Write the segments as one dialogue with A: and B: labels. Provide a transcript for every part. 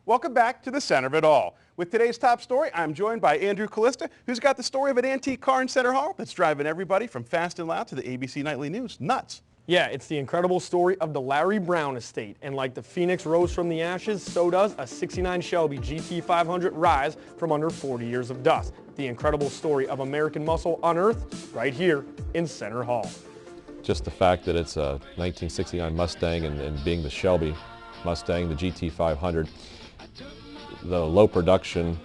A: Welcome back to the center of it all. With today's top story, I'm joined by Andrew Kalista, who's got the story of an antique car in Center Hall that's driving everybody from Fast and Loud to the ABC Nightly News nuts.
B: Yeah, it's the incredible story of the Larry Brown estate, and like the phoenix rose from the ashes, so does a '69 Shelby GT500 rise from under 40 years of dust. The incredible story of American muscle unearthed right here in Center Hall.
C: Just the fact that it's a 1969 Mustang and being the Shelby Mustang, the GT500, the low production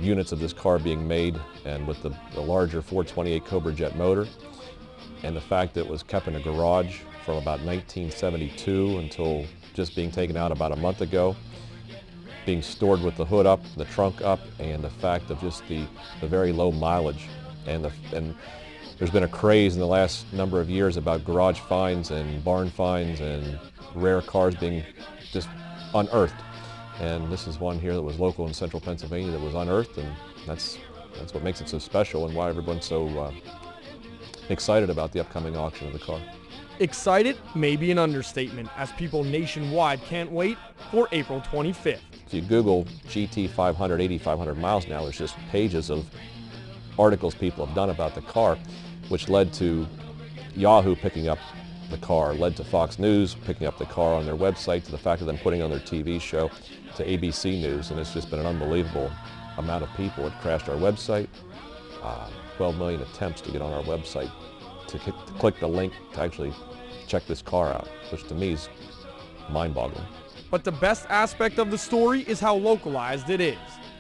C: units of this car being made, and with the larger 428 Cobra Jet motor, and the fact that it was kept in a garage from about 1972 until just being taken out about a month ago, being stored with the hood up, the trunk up, and the fact of just the very low mileage. And there's been a craze in the last number of years about garage finds and barn finds and rare cars being just unearthed. And this is one here that was local in central Pennsylvania that was unearthed, and that's what makes it so special and why everyone's so excited about the upcoming auction of the car.
B: Excited may be an understatement, as people nationwide can't wait for April 25th.
C: If you Google GT500, 8,500 miles now, there's just pages of articles people have done about the car, which led to Yahoo picking up the car, led to Fox News picking up the car on their website, to the fact of them putting on their TV show, to ABC News, and it's just been an unbelievable amount of people. It crashed our website, 12 million attempts to get on our website, to click the link to actually check this car out, which to me is mind-boggling.
B: But the best aspect of the story is how localized it is.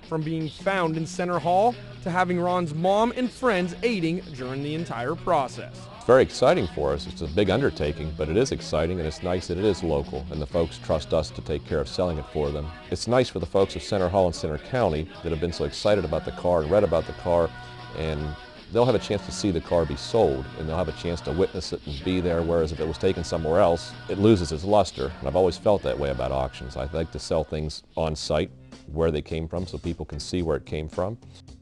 B: From being found in Center Hall to having Ron's mom and friends aiding during the entire process.
C: It's very exciting for us. It's a big undertaking, but it is exciting, and it's nice that it is local and the folks trust us to take care of selling it for them. It's nice for the folks of Center Hall and Center County that have been so excited about the car and read about the car, and they'll have a chance to see the car be sold, and they'll have a chance to witness it and be there, whereas if it was taken somewhere else, it loses its luster. And I've always felt that way about auctions. I like to sell things on site, where they came from, so people can see where it came from.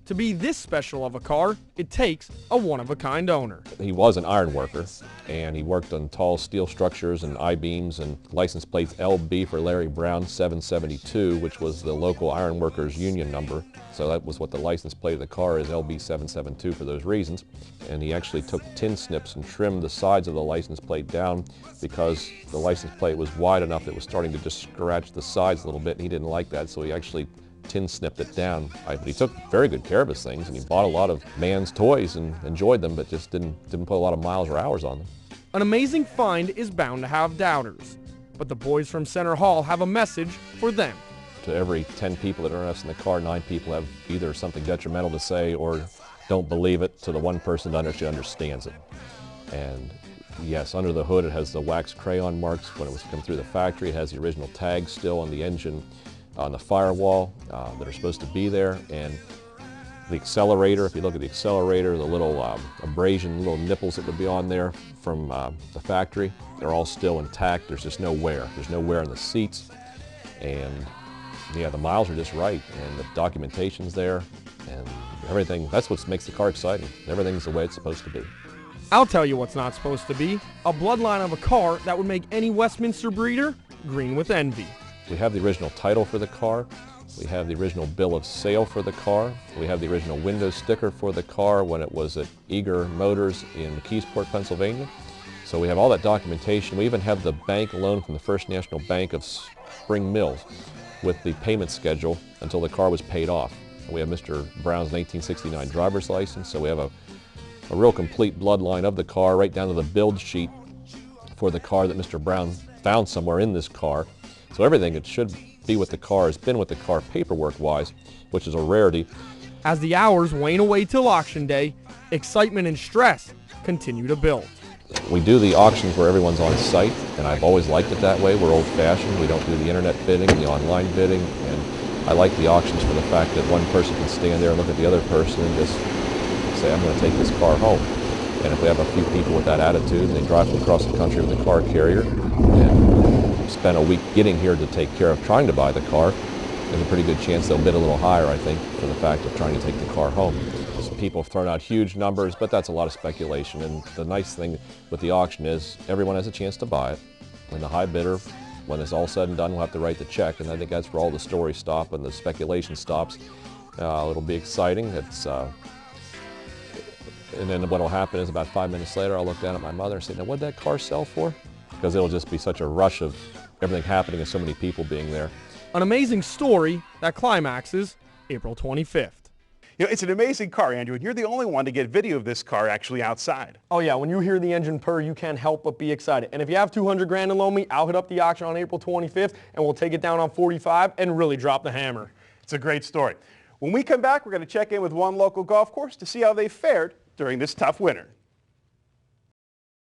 B: To be this special of a car, it takes a one-of-a-kind owner.
C: He was an iron worker, and he worked on tall steel structures and I-beams, and license plates LB for Larry Brown 772, which was the local iron workers union number. So that was what the license plate of the car is, LB 772, for those reasons. And he actually took tin snips and trimmed the sides of the license plate down because the license plate was wide enough that it was starting to just scratch the sides a little bit, and he didn't like that, so he actually tin snipped it down. But he took very good care of his things, and he bought a lot of man's toys and enjoyed them, but just didn't put a lot of miles or hours on them.
B: An amazing find is bound to have doubters, but the boys from Center Hall have a message for them.
C: To every 10 people that are interested in the car, 9 people have either something detrimental to say or don't believe it, to the one person that actually understands it. And yes, under the hood it has the wax crayon marks when it was come through the factory. It has the original tags still on the engine, on the firewall that are supposed to be there, and the accelerator, if you look at the accelerator, the little abrasion, little nipples that would be on there from the factory, they're all still intact. There's just no wear. There's no wear in the seats, and yeah, the miles are just right, and the documentation's there, and everything. That's what makes the car exciting. Everything's the way it's supposed to be.
B: I'll tell you what's not supposed to be: a bloodline of a car that would make any Westminster breeder green with envy.
C: We have the original title for the car. We have the original bill of sale for the car. We have the original window sticker for the car when it was at Eager Motors in McKeesport, Pennsylvania. So we have all that documentation. We even have the bank loan from the First National Bank of Spring Mills with the payment schedule until the car was paid off. We have Mr. Brown's 1969 driver's license, so we have a real complete bloodline of the car, right down to the build sheet for the car that Mr. Brown found somewhere in this car. So everything that should be with the car has been with the car paperwork-wise, which is a rarity.
B: As the hours wane away till auction day, excitement and stress continue to build.
C: We do the auctions where everyone's on site, and I've always liked it that way. We're old-fashioned. We don't do the internet bidding, the online bidding, and I like the auctions for the fact that one person can stand there and look at the other person and just say, I'm going to take this car home. And if we have a few people with that attitude, and they drive from across the country with a car carrier, and spend a week getting here to take care of trying to buy the car, there's a pretty good chance they'll bid a little higher, I think, for the fact of trying to take the car home. So people have thrown out huge numbers, but that's a lot of speculation. And the nice thing with the auction is everyone has a chance to buy it, and the high bidder when it's all said and done, we'll have to write the check, and I think that's where all the stories stop and the speculation stops. It'll be exciting. And then what will happen is about 5 minutes later, I'll look down at my mother and say, now what'd that car sell for? Because it'll just be such a rush of everything happening and so many people being there.
B: An amazing story that climaxes April 25th.
A: You know, it's an amazing car, Andrew, and you're the only one to get video of this car actually outside.
B: Oh yeah, when you hear the engine purr, you can't help but be excited. And if you have 200 grand to loan me, I'll hit up the auction on April 25th and we'll take it down on 45 and really drop the hammer.
A: It's a great story. When we come back, we're going to check in with one local golf course to see how they fared during this tough winter.